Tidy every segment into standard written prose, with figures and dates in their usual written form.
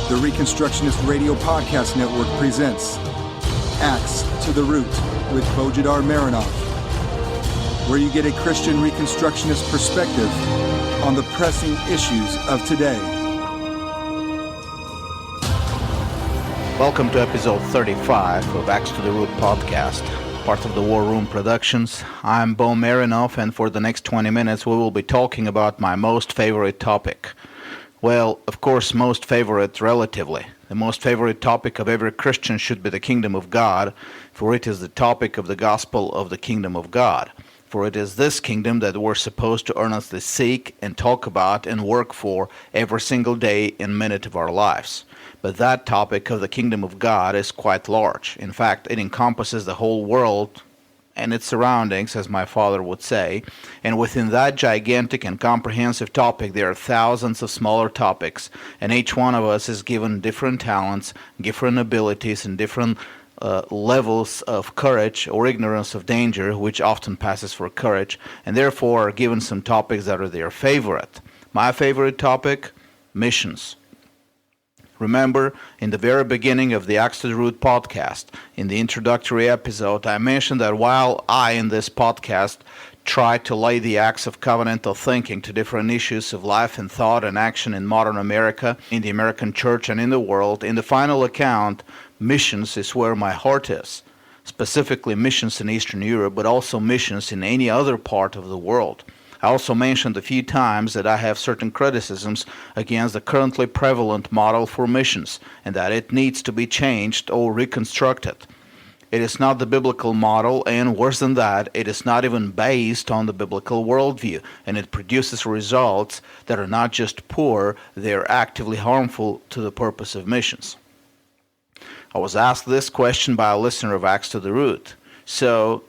The Reconstructionist Radio Podcast Network presents Axe to the Root with Bo Marinov, where you get a Christian Reconstructionist perspective on the pressing issues of today. Welcome to episode 35 of Axe to the Root podcast, part of the War Room Productions. I'm Bo Marinov, and for the next 20 minutes we will be talking about my most favorite topic. Well, of course, most favorite relatively. The most favorite topic of every Christian should be the kingdom of God, for it is the topic of the gospel of the kingdom of God. For it is this kingdom that we're supposed to earnestly seek and talk about and work for every single day and minute of our lives. But that topic of the kingdom of God is quite large. In fact, it encompasses the whole world and its surroundings, as my father would say, and within that gigantic and comprehensive topic there are thousands of smaller topics, and each one of us is given different talents, different abilities, and different levels of courage or ignorance of danger, which often passes for courage, and therefore are given some topics that are their favorite. My favorite topic, missions. Remember, in the very beginning of the Axe to the Root podcast, in the introductory episode, I mentioned that while I, in this podcast, try to lay the axe of covenantal thinking to different issues of life and thought and action in modern America, in the American church and in the world, in the final account, missions is where my heart is. Specifically missions in Eastern Europe, but also missions in any other part of the world. I also mentioned a few times that I have certain criticisms against the currently prevalent model for missions, and that it needs to be changed or reconstructed. It is not the biblical model, and worse than that, it is not even based on the biblical worldview, and it produces results that are not just poor, they are actively harmful to the purpose of missions. I was asked this question by a listener of Axe to the Root. So,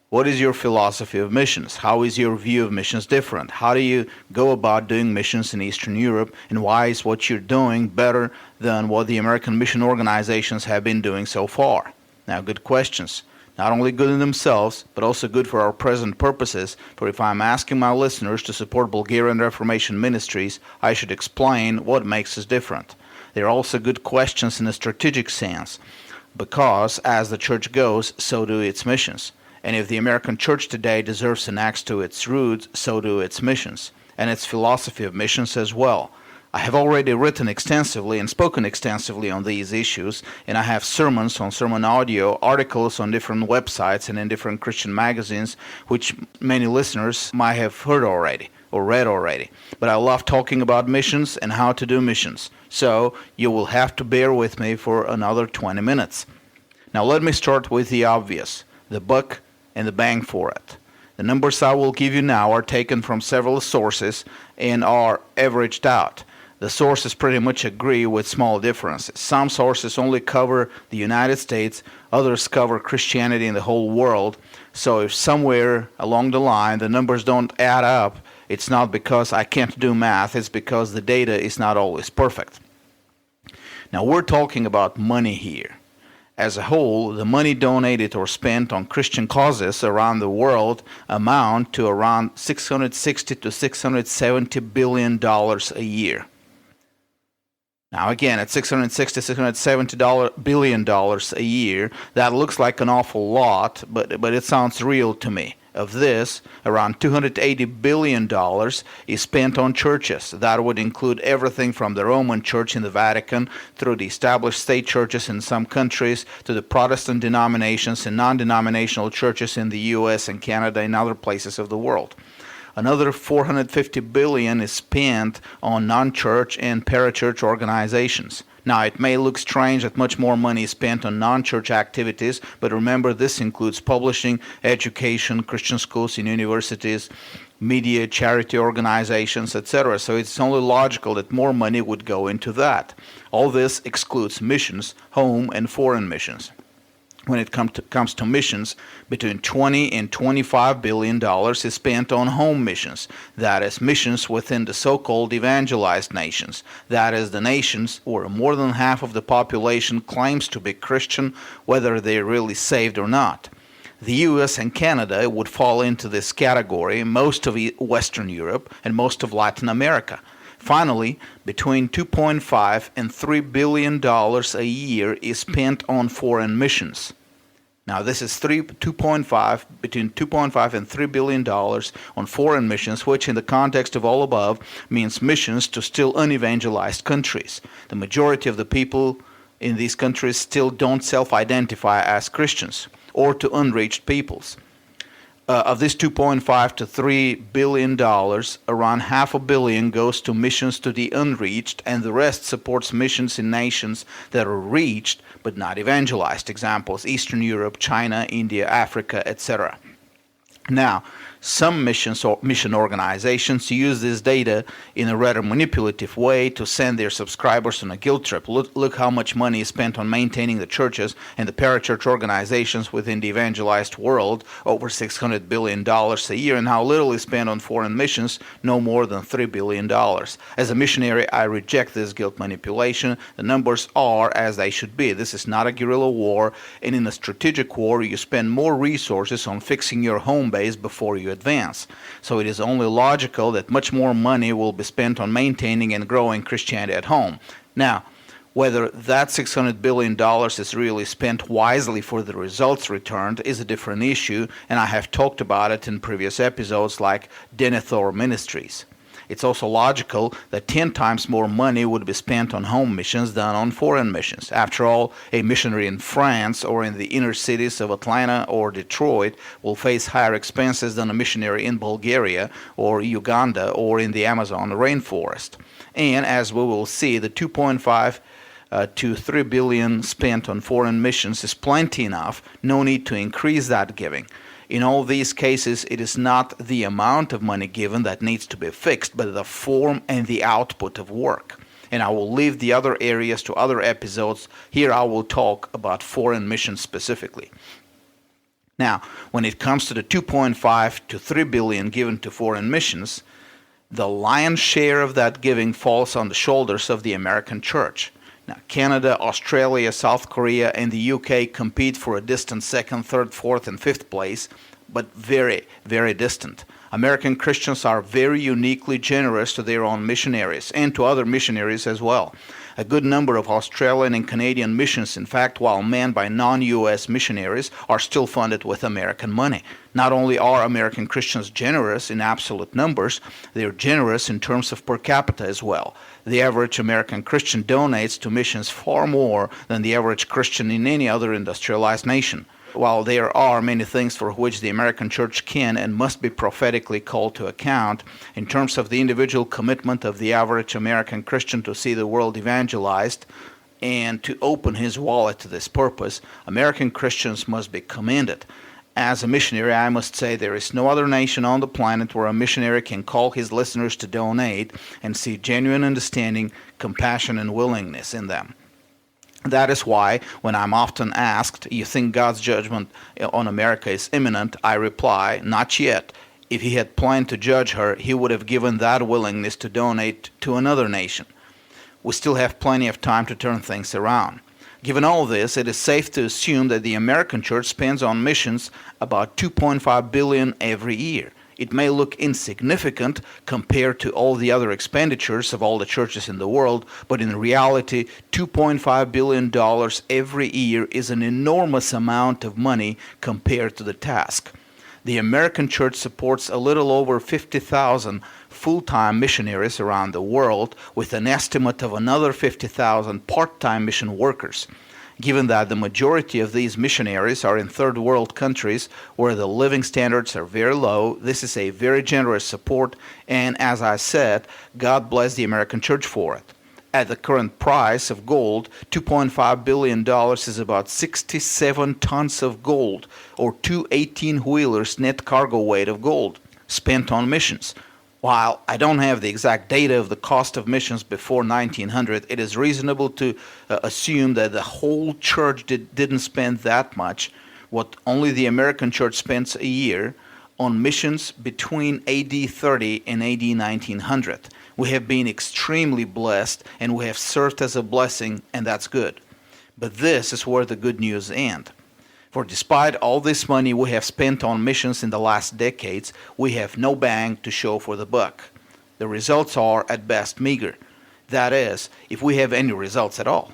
what is your philosophy of missions? How is your view of missions different? How do you go about doing missions in Eastern Europe? And why is what you're doing better than what the American mission organizations have been doing so far? Now, good questions. Not only good in themselves, but also good for our present purposes. For if I'm asking my listeners to support Bulgarian Reformation ministries, I should explain what makes us different. They're also good questions in a strategic sense, because as the church goes, so do its missions. And if the American church today deserves an axe to its roots, so do its missions, and its philosophy of missions as well. I have already written extensively and spoken extensively on these issues, and I have sermons on sermon audio, articles on different websites and in different Christian magazines, which many listeners might have heard already or read already. But I love talking about missions and how to do missions, so you will have to bear with me for another 20 minutes. Now let me start with the obvious, the buck and the bang for it. The numbers I will give you now are taken from several sources and are averaged out. The sources pretty much agree with small differences. Some sources only cover the United States, others cover Christianity in the whole world. So if somewhere along the line the numbers don't add up, it's not because I can't do math, it's because the data is not always perfect. Now we're talking about money here. As a whole, the money donated or spent on Christian causes around the world amount to around $660 to $670 billion a year. Now again, at $660 to $670 billion a year, that looks like an awful lot, but it sounds real to me. Of this, around $280 billion is spent on churches. That would include everything from the Roman Church in the Vatican through the established state churches in some countries to the Protestant denominations and non-denominational churches in the U.S. and Canada and other places of the world. Another $450 billion is spent on non-church and parachurch organizations. Now, it may look strange that much more money is spent on non-church activities, but remember this includes publishing, education, Christian schools and universities, media, charity organizations, etc. So it's only logical that more money would go into that. All this excludes missions, home and foreign missions. When it comes to missions, between $20 and $25 billion is spent on home missions. That is, missions within the so-called evangelized nations. That is, the nations where more than half of the population claims to be Christian, whether they're really saved or not. The U.S. and Canada would fall into this category, most of Western Europe, and most of Latin America. Finally, between $2.5 and $3 billion a year is spent on foreign missions. Now, this is between $2.5 and $3 billion on foreign missions, which in the context of all above means missions to still unevangelized countries. The majority of the people in these countries still don't self-identify as Christians, or to unreached peoples. Of this $2.5 to $3 billion, around $500 million goes to missions to the unreached, and the rest supports missions in nations that are reached but not evangelized. Examples: Eastern Europe, China, India, Africa, etc. Now, some mission organizations use this data in a rather manipulative way to send their subscribers on a guilt trip. Look how much money is spent on maintaining the churches and the parachurch organizations within the evangelized world, over $600 billion a year, and how little is spent on foreign missions, no more than $3 billion. As a missionary, I reject this guilt manipulation. The numbers are as they should be. This is not a guerrilla war, and in a strategic war, you spend more resources on fixing your home base before you advance. So it is only logical that much more money will be spent on maintaining and growing Christianity at home. Now, whether that $600 billion is really spent wisely for the results returned is a different issue, and I have talked about it in previous episodes like Denethor Ministries. It's also logical that 10 times more money would be spent on home missions than on foreign missions. After all, a missionary in France or in the inner cities of Atlanta or Detroit will face higher expenses than a missionary in Bulgaria or Uganda or in the Amazon rainforest. And as we will see, the $2.5 to $3 billion spent on foreign missions is plenty enough. No need to increase that giving. In all these cases, it is not the amount of money given that needs to be fixed, but the form and the output of work. And I will leave the other areas to other episodes. Here I will talk about foreign missions specifically. Now, when it comes to the $2.5 to $3 billion given to foreign missions, the lion's share of that giving falls on the shoulders of the American church. Now, Canada, Australia, South Korea, and the UK compete for a distant second, third, fourth, and fifth place, but very, very distant. American Christians are very uniquely generous to their own missionaries and to other missionaries as well. A good number of Australian and Canadian missions, in fact, while manned by non-U.S. missionaries, are still funded with American money. Not only are American Christians generous in absolute numbers, they are generous in terms of per capita as well. The average American Christian donates to missions far more than the average Christian in any other industrialized nation. While there are many things for which the American church can and must be prophetically called to account, in terms of the individual commitment of the average American Christian to see the world evangelized and to open his wallet to this purpose, American Christians must be commended. As a missionary, I must say there is no other nation on the planet where a missionary can call his listeners to donate and see genuine understanding, compassion, and willingness in them. That is why, when I'm often asked, you think God's judgment on America is imminent, I reply, not yet. If he had planned to judge her, he would have given that willingness to donate to another nation. We still have plenty of time to turn things around. Given all this, it is safe to assume that the American church spends on missions about $2.5 billion every year. It may look insignificant compared to all the other expenditures of all the churches in the world, but in reality, $2.5 billion every year is an enormous amount of money compared to the task. The American church supports a little over 50,000 full-time missionaries around the world, with an estimate of another 50,000 part-time mission workers. Given that the majority of these missionaries are in third world countries where the living standards are very low, this is a very generous support, and as I said, God bless the American church for it. At the current price of gold, $2.5 billion is about 67 tons of gold, or 2 18-wheelers net cargo weight of gold, spent on missions. While I don't have the exact data of the cost of missions before 1900, it is reasonable to assume that the whole church didn't spend that much, what only the American church spends a year, on missions between AD 30 and AD 1900. We have been extremely blessed, and we have served as a blessing, and that's good. But this is where the good news ends. For despite all this money we have spent on missions in the last decades, we have no bang to show for the buck. the results are at best meager. That is, if we have any results at all.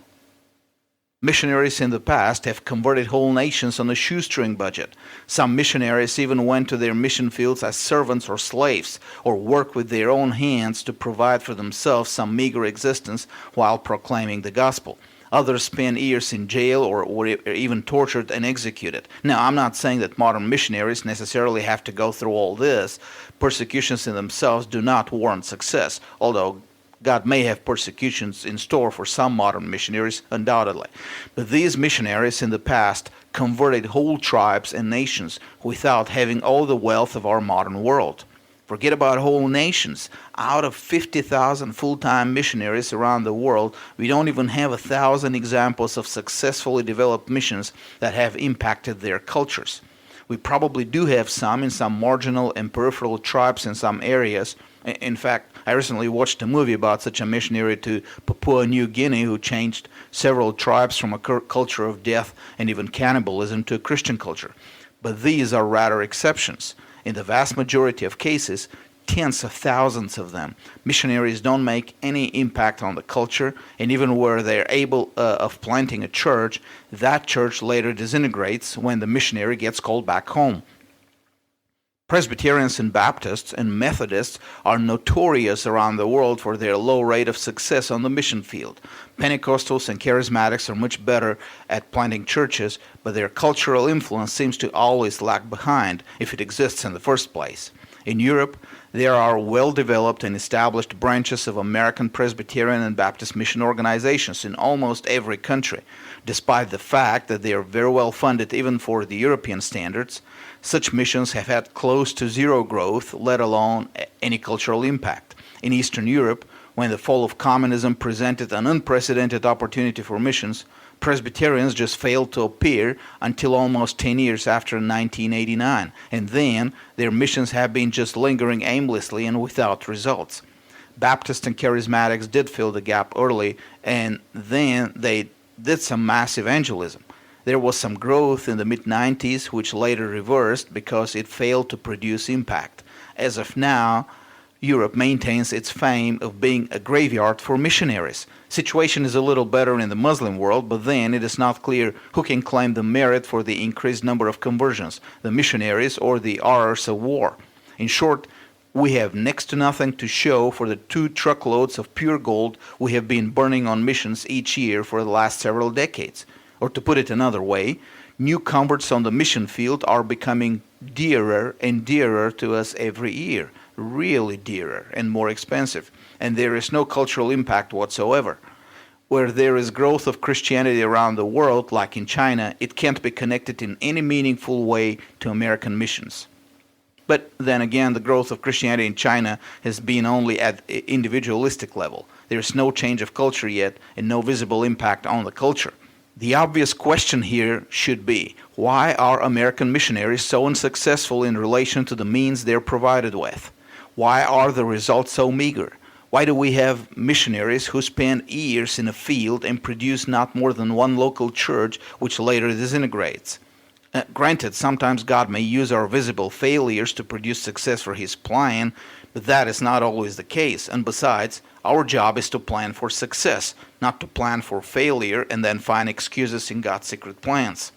Missionaries in the past have converted whole nations on a shoestring budget. Some missionaries even went to their mission fields as servants or slaves, or worked with their own hands to provide for themselves some meager existence while proclaiming the gospel. Others spent years in jail or were even tortured and executed. Now, I'm not saying that modern missionaries necessarily have to go through all this. Persecutions in themselves do not warrant success, although God may have persecutions in store for some modern missionaries, undoubtedly. But these missionaries in the past converted whole tribes and nations without having all the wealth of our modern world. Forget about whole nations. Out of 50,000 full-time missionaries around the world, we don't even have 1,000 examples of successfully developed missions that have impacted their cultures. We probably do have some in some marginal and peripheral tribes in some areas. In fact, I recently watched a movie about such a missionary to Papua New Guinea who changed several tribes from a culture of death and even cannibalism to a Christian culture. But these are rather exceptions. In the vast majority of cases, tens of thousands of them, missionaries don't make any impact on the culture, and even where they're able of planting a church, that church later disintegrates when the missionary gets called back home. Presbyterians and Baptists and Methodists are notorious around the world for their low rate of success on the mission field. Pentecostals and Charismatics are much better at planting churches, but their cultural influence seems to always lag behind, if it exists in the first place. In Europe, there are well-developed and established branches of American Presbyterian and Baptist mission organizations in almost every country. Despite the fact that they are very well funded even for the European standards, such missions have had close to zero growth, let alone any cultural impact. In Eastern Europe, when the fall of communism presented an unprecedented opportunity for missions, Presbyterians just failed to appear until almost 10 years after 1989, and then their missions have been just lingering aimlessly and without results. Baptists and Charismatics did fill the gap early, and then they did some massive evangelism. There was some growth in the mid-90s, which later reversed because it failed to produce impact. As of now, Europe maintains its fame of being a graveyard for missionaries. Situation is a little better in the Muslim world, but then it is not clear who can claim the merit for the increased number of conversions, the missionaries or the horrors of war. In short, we have next to nothing to show for the 2 truckloads of pure gold we have been burning on missions each year for the last several decades. Or to put it another way, new converts on the mission field are becoming dearer and dearer to us every year. Really dearer and more expensive, and there is no cultural impact whatsoever. Where there is growth of Christianity around the world, like in China, it can't be connected in any meaningful way to American missions. But then again, the growth of Christianity in China has been only at individualistic level. There is no change of culture yet and no visible impact on the culture. The obvious question here should be, why are American missionaries so unsuccessful in relation to the means they're provided with? Why are the results so meager? Why do we have missionaries who spend years in a field and produce not more than one local church which later disintegrates? Granted, sometimes God may use our visible failures to produce success for His plan, but that is not always the case. And besides, our job is to plan for success, not to plan for failure and then find excuses in God's secret plans.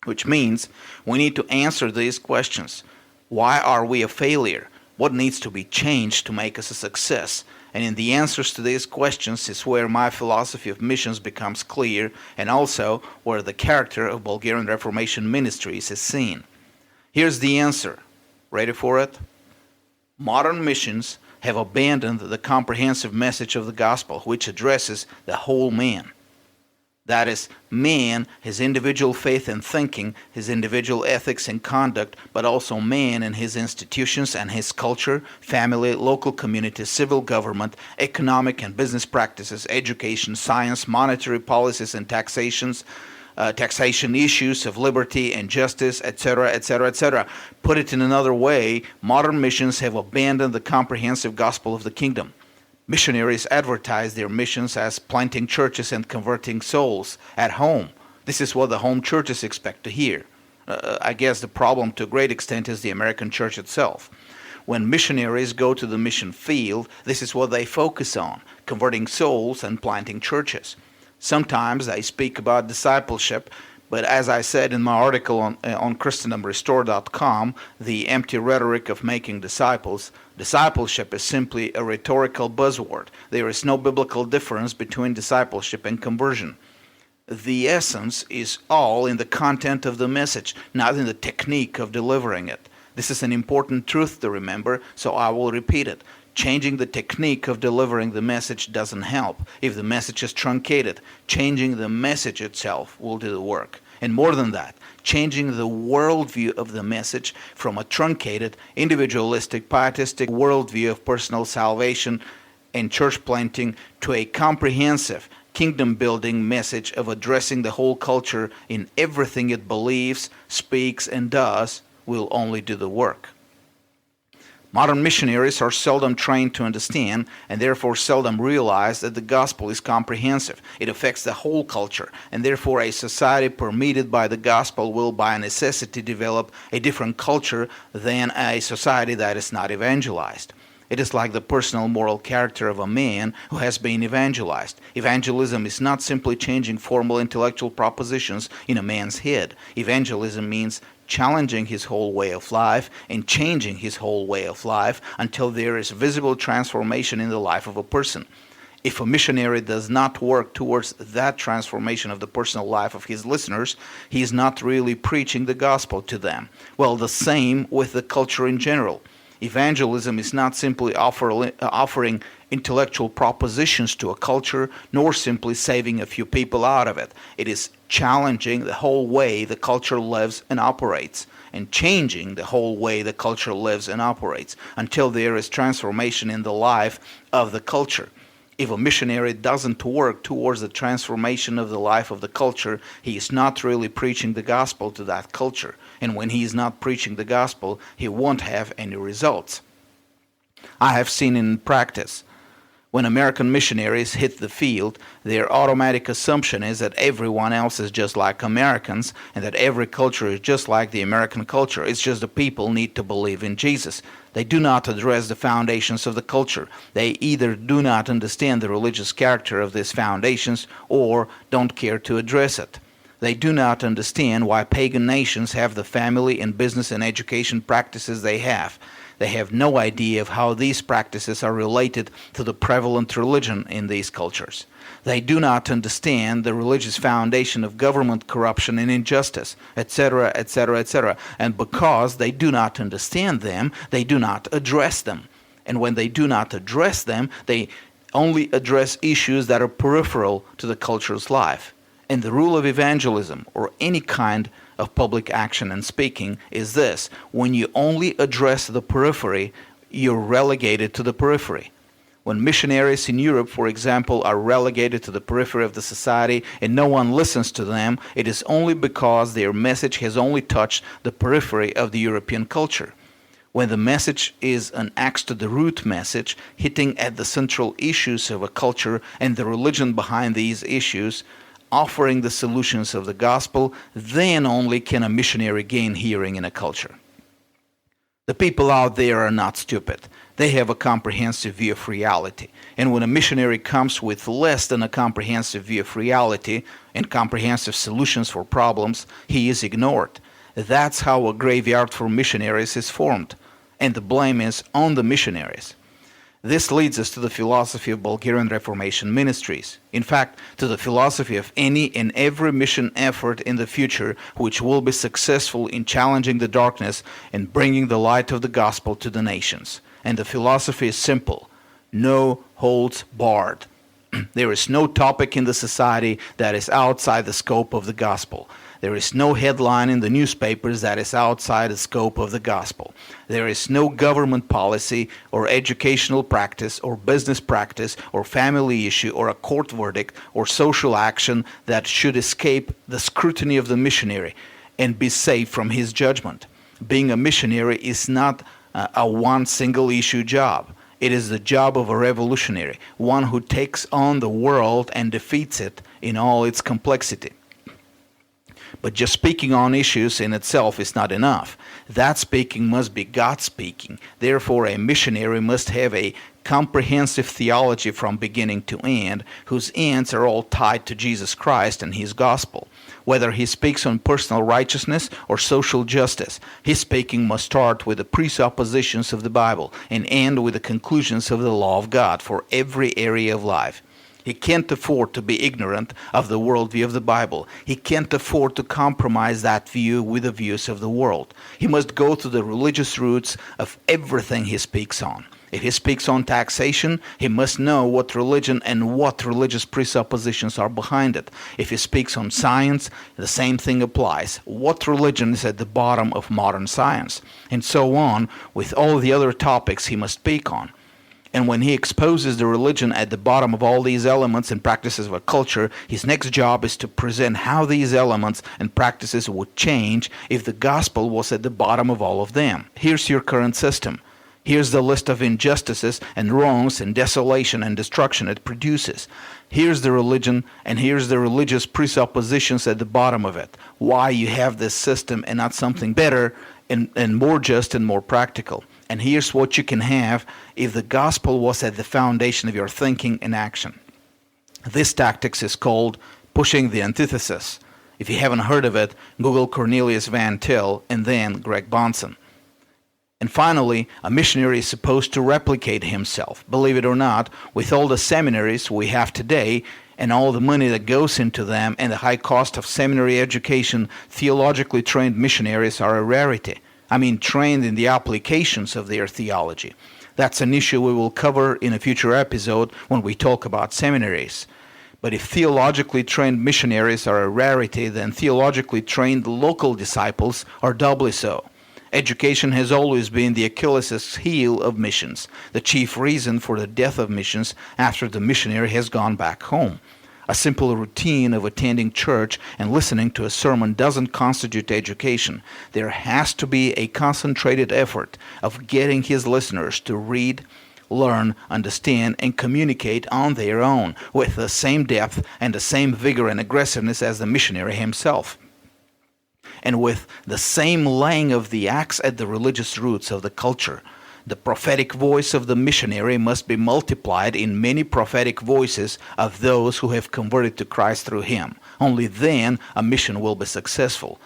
Which means we need to answer these questions. Why are we a failure? What needs to be changed to make us a success? And in the answers to these questions is where my philosophy of missions becomes clear, and also where the character of Bulgarian Reformation Ministries is seen. Here's the answer. Ready for it? Modern missions have abandoned the comprehensive message of the gospel, which addresses the whole man. That is, man, his individual faith and thinking, his individual ethics and conduct, but also man and his institutions and his culture, family, local community, civil government, economic and business practices, education, science, monetary policies and taxation issues of liberty and justice, etc., etc., etc. Put it in another way, modern missions have abandoned the comprehensive gospel of the kingdom. Missionaries advertise their missions as planting churches and converting souls at home. This is what the home churches expect to hear. I guess the problem to a great extent is the American church itself. When missionaries go to the mission field, this is what they focus on: converting souls and planting churches. Sometimes they speak about discipleship, but as I said in my article on ChristendomRestore.com, the empty rhetoric of making disciples, discipleship is simply a rhetorical buzzword. There is no biblical difference between discipleship and conversion. The essence is all in the content of the message, not in the technique of delivering it. This is an important truth to remember, so I will repeat it. Changing the technique of delivering the message doesn't help. If the message is truncated, changing the message itself will do the work. And more than that, changing the worldview of the message from a truncated, individualistic, pietistic worldview of personal salvation and church planting to a comprehensive, kingdom-building message of addressing the whole culture in everything it believes, speaks, and does will only do the work. Modern missionaries are seldom trained to understand and therefore seldom realize that the gospel is comprehensive. It affects the whole culture, and therefore a society permeated by the gospel will by necessity develop a different culture than a society that is not evangelized. It is like the personal moral character of a man who has been evangelized. Evangelism is not simply changing formal intellectual propositions in a man's head. Evangelism means challenging his whole way of life and changing his whole way of life until there is visible transformation in the life of a person. If a missionary does not work towards that transformation of the personal life of his listeners, he is not really preaching the gospel to them. Well, the same with the culture in general. Evangelism is not simply offering intellectual propositions to a culture, nor simply saving a few people out of it. It is challenging the whole way the culture lives and operates, and changing the whole way the culture lives and operates, until there is transformation in the life of the culture. If a missionary doesn't work towards the transformation of the life of the culture, he is not really preaching the gospel to that culture. And when he is not preaching the gospel, he won't have any results. I have seen in practice, when American missionaries hit the field, their automatic assumption is that everyone else is just like Americans and that every culture is just like the American culture. It's just the people need to believe in Jesus. They do not address the foundations of the culture. They either do not understand the religious character of these foundations or don't care to address it. They do not understand why pagan nations have the family and business and education practices they have. They have no idea of how these practices are related to the prevalent religion in these cultures. They do not understand the religious foundation of government corruption and injustice, etc., etc., etc. And because they do not understand them, they do not address them. And when they do not address them, they only address issues that are peripheral to the culture's life. And the rule of evangelism, or any kind of public action and speaking, is this: when you only address the periphery, you're relegated to the periphery. When missionaries in Europe, for example, are relegated to the periphery of the society and no one listens to them, it is only because their message has only touched the periphery of the European culture. When the message is an axe to the root message, hitting at the central issues of a culture and the religion behind these issues, offering the solutions of the gospel, then only can a missionary gain hearing in a culture. The people out there are not stupid. They have a comprehensive view of reality. And when a missionary comes with less than a comprehensive view of reality and comprehensive solutions for problems, he is ignored. That's how a graveyard for missionaries is formed. And the blame is on the missionaries. This leads us to the philosophy of Bulgarian Reformation ministries. In fact, to the philosophy of any and every mission effort in the future which will be successful in challenging the darkness and bringing the light of the gospel to the nations. And the philosophy is simple: no holds barred. There is no topic in the society that is outside the scope of the gospel. There is no headline in the newspapers that is outside the scope of the gospel. There is no government policy or educational practice or business practice or family issue or a court verdict or social action that should escape the scrutiny of the missionary and be safe from his judgment. Being a missionary is not a one single issue job. It is the job of a revolutionary, one who takes on the world and defeats it in all its complexity. But just speaking on issues in itself is not enough. That speaking must be God speaking. Therefore, a missionary must have a comprehensive theology from beginning to end, whose ends are all tied to Jesus Christ and His gospel. Whether he speaks on personal righteousness or social justice, his speaking must start with the presuppositions of the Bible and end with the conclusions of the law of God for every area of life. He can't afford to be ignorant of the worldview of the Bible. He can't afford to compromise that view with the views of the world. He must go to the religious roots of everything he speaks on. If he speaks on taxation, he must know what religion and what religious presuppositions are behind it. If he speaks on science, the same thing applies. What religion is at the bottom of modern science? And so on with all the other topics he must speak on. And when he exposes the religion at the bottom of all these elements and practices of a culture, his next job is to present how these elements and practices would change if the gospel was at the bottom of all of them. Here's your current system. Here's the list of injustices and wrongs and desolation and destruction it produces. Here's the religion, and here's the religious presuppositions at the bottom of it. Why you have this system and not something better and more just and more practical. And here's what you can have if the gospel was at the foundation of your thinking and action. This tactics is called pushing the antithesis. If you haven't heard of it, Google Cornelius Van Til and then Greg Bonson. And finally, a missionary is supposed to replicate himself. Believe it or not, with all the seminaries we have today and all the money that goes into them and the high cost of seminary education, theologically trained missionaries are a rarity. I mean, trained in the applications of their theology. That's an issue we will cover in a future episode when we talk about seminaries. But if theologically trained missionaries are a rarity, then theologically trained local disciples are doubly so. Education has always been the Achilles' heel of missions, the chief reason for the death of missions after the missionary has gone back home. A simple routine of attending church and listening to a sermon doesn't constitute education. There has to be a concentrated effort of getting his listeners to read, learn, understand, and communicate on their own with the same depth and the same vigor and aggressiveness as the missionary himself, and with the same laying of the axe at the religious roots of the culture. The prophetic voice of the missionary must be multiplied in many prophetic voices of those who have converted to Christ through him. Only then a mission will be successful.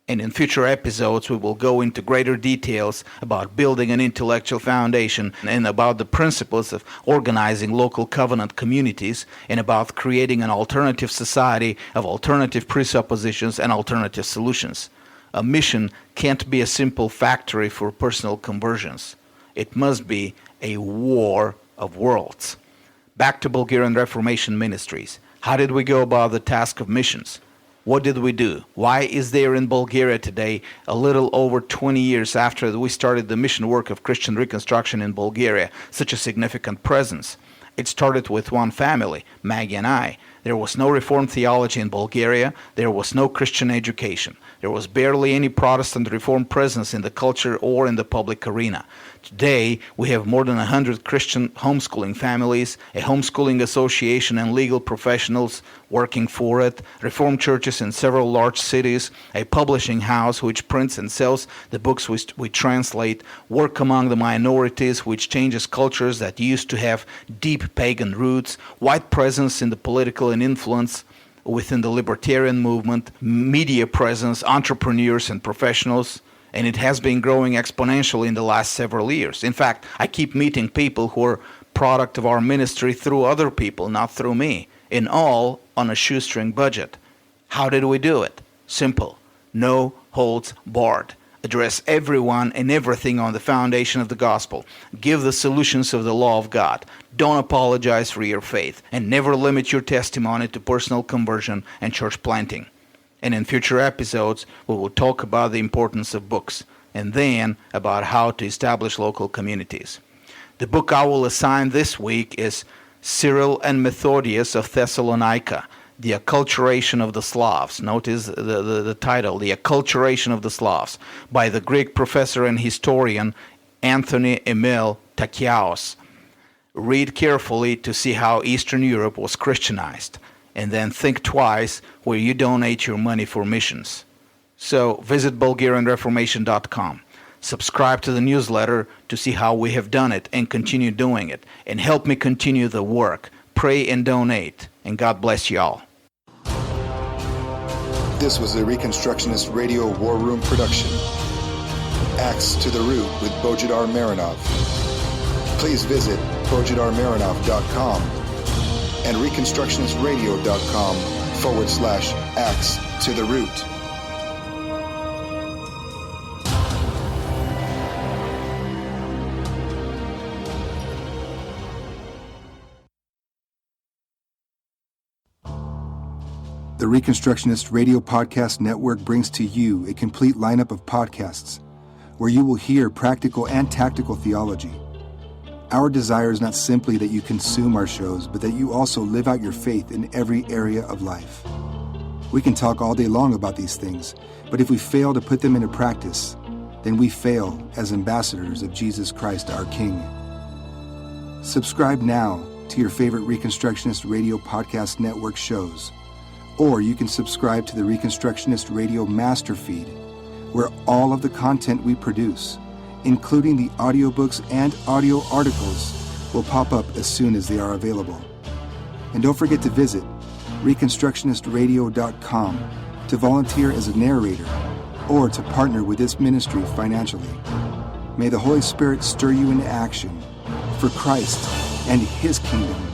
And in future episodes we will go into greater details about building an intellectual foundation and about the principles of organizing local covenant communities and about creating an alternative society of alternative presuppositions and alternative solutions. A mission can't be a simple factory for personal conversions. It must be a war of worlds. Back to Bulgarian Reformation Ministries. How did we go about the task of missions? What did we do? Why is there in Bulgaria today, a little over 20 years after we started the mission work of Christian reconstruction in Bulgaria, such a significant presence? It started with one family, Maggie and I. There was no Reformed theology in Bulgaria. There was no Christian education. There was barely any Protestant Reformed presence in the culture or in the public arena. Today, we have more than 100 Christian homeschooling families, a homeschooling association and legal professionals working for it, Reformed churches in several large cities, a publishing house which prints and sells the books which we translate, work among the minorities which changes cultures that used to have deep pagan roots, white presence in the political and influence within the libertarian movement, media presence, entrepreneurs and professionals, and it has been growing exponentially in the last several years. In fact, I keep meeting people who are product of our ministry through other people, not through me, in all on a shoestring budget. How did we do it? Simple. No holds barred. Address everyone and everything on the foundation of the gospel. Give the solutions of the law of God. Don't apologize for your faith, and never limit your testimony to personal conversion and church planting. And in future episodes, we will talk about the importance of books, and then about how to establish local communities. The book I will assign this week is Cyril and Methodius of Thessalonica, The Acculturation of the Slavs. Notice the title, The Acculturation of the Slavs, by the Greek professor and historian Anthony Emil Takiaos. Read carefully to see how Eastern Europe was Christianized. and then think twice where you donate your money for missions. So visit BulgarianReformation.com. Subscribe to the newsletter to see how we have done it and continue doing it, and help me continue the work. Pray and donate, and God bless you all. This was a Reconstructionist Radio War Room production. Axe to the Root with Bojidar Marinov. Please visit BojidarMarinov.com and ReconstructionistRadio.com/Axe to the Root. The Reconstructionist Radio Podcast Network brings to you a complete lineup of podcasts where you will hear practical and tactical theology. Our desire is not simply that you consume our shows, but that you also live out your faith in every area of life. We can talk all day long about these things, but if we fail to put them into practice, then we fail as ambassadors of Jesus Christ, our King. Subscribe now to your favorite Reconstructionist Radio Podcast Network shows, or you can subscribe to the Reconstructionist Radio Master Feed, where all of the content we produce, including the audiobooks and audio articles, will pop up as soon as they are available. And don't forget to visit ReconstructionistRadio.com to volunteer as a narrator or to partner with this ministry financially. May the Holy Spirit stir you into action for Christ and His kingdom.